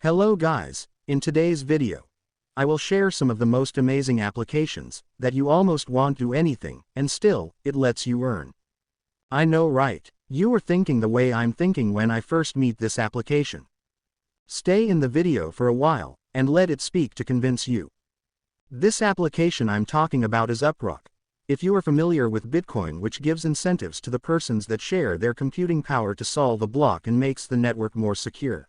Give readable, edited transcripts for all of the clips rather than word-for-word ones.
Hello guys, in today's video, I will share some of the most amazing applications that you almost won't do anything, and still, it lets you earn. I know, right? You are thinking the way I'm thinking when I first meet this application. Stay in the video for a while, and let it speak to convince you. This application I'm talking about is UPROCK. If you are familiar with Bitcoin, which gives incentives to the persons that share their computing power to solve a block and makes the network more secure.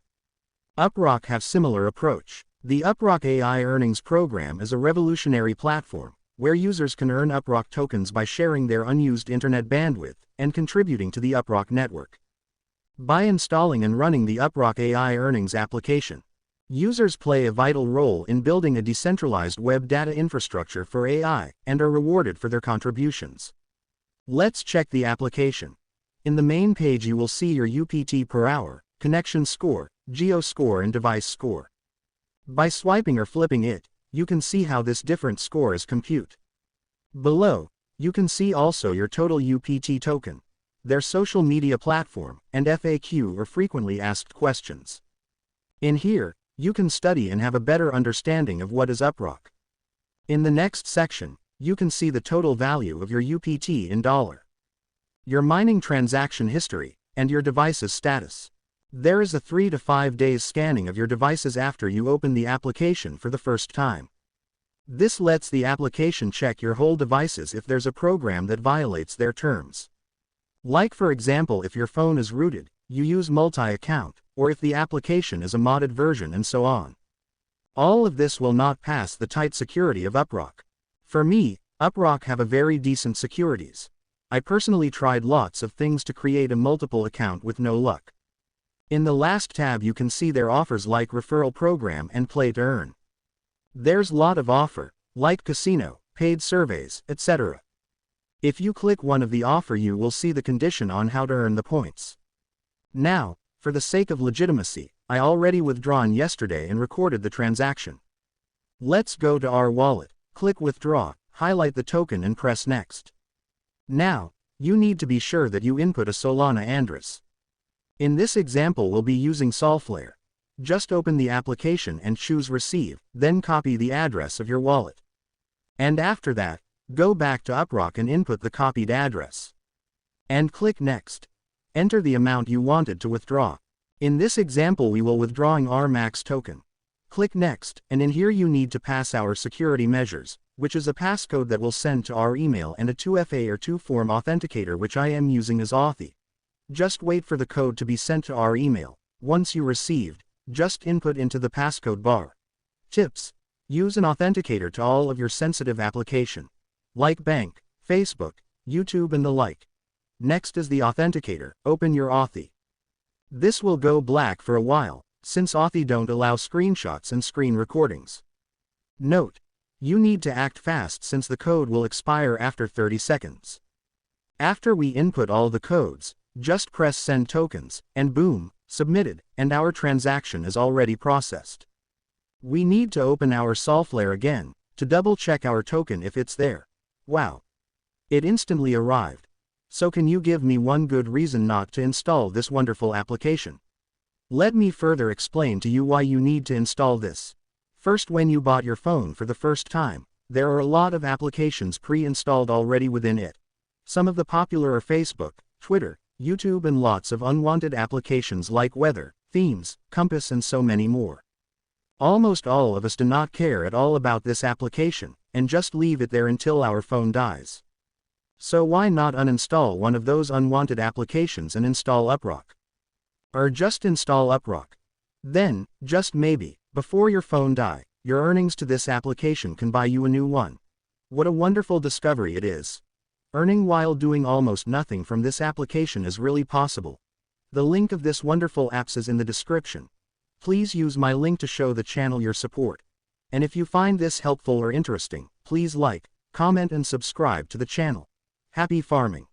UPROCK have similar approach. The UPROCK AI Earnings Program is a revolutionary platform, where users can earn UPROCK tokens by sharing their unused internet bandwidth and contributing to the UPROCK network. By installing and running the UPROCK AI Earnings application, users play a vital role in building a decentralized web data infrastructure for AI and are rewarded for their contributions. Let's check the application. In the main page you will see your UPT per hour, connection score, geo score and device score. By swiping or flipping it, you can see how this different score is compute. Below, you can see also your total UPT token, their social media platform, and FAQ or frequently asked questions. In here, you can study and have a better understanding of what is UPROCK. In the next section, you can see the total value of your UPT in dollar, your mining transaction history, and your device's status. There is a 3 to 5 days scanning of your devices after you open the application for the first time. This lets the application check your whole devices if there's a program that violates their terms. Like for example, if your phone is rooted, you use multi-account, or if the application is a modded version and so on. All of this will not pass the tight security of UPROCK. For me, UPROCK have a very decent securities. I personally tried lots of things to create a multiple account with no luck. In the last tab you can see their offers like referral program and play to earn. There's lot of offer, like casino, paid surveys, etc. If you click one of the offer you will see the condition on how to earn the points. Now, for the sake of legitimacy, I already withdrawn yesterday and recorded the transaction. Let's go to our wallet, click withdraw, highlight the token and press next. Now, you need to be sure that you input a Solana address. In this example we'll be using Solflare. Just open the application and choose receive, then copy the address of your wallet. And after that, go back to UPROCK and input the copied address. And click next. Enter the amount you wanted to withdraw. In this example we will withdrawing our max token. Click next, and in here you need to pass our security measures, which is a passcode that will send to our email and a 2FA or 2-form authenticator which I am using as Authy. Just wait for the code to be sent to our email. Once you received, just input into the passcode bar. Tips: use an authenticator to all of your sensitive application, like bank, Facebook, YouTube and the like. Next is the authenticator, open your Authy. This will go black for a while, since Authy don't allow screenshots and screen recordings. Note: you need to act fast since the code will expire after 30 seconds. After we input all the codes, just press send tokens, and boom, submitted, and our transaction is already processed. We need to open our Solflare again, to double check our token if it's there. Wow! It instantly arrived. So can you give me one good reason not to install this wonderful application? Let me further explain to you why you need to install this. First, when you bought your phone for the first time, there are a lot of applications pre-installed already within it. Some of the popular are Facebook, Twitter, YouTube and lots of unwanted applications like weather, themes, compass and so many more. Almost all of us do not care at all about this application, and just leave it there until our phone dies. So why not uninstall one of those unwanted applications and install UPROCK? Or just install UPROCK. Then, just maybe, before your phone die, your earnings to this application can buy you a new one. What a wonderful discovery it is. Earning while doing almost nothing from this application is really possible. The link of this wonderful apps is in the description. Please use my link to show the channel your support. And if you find this helpful or interesting, please like, comment and subscribe to the channel. Happy farming!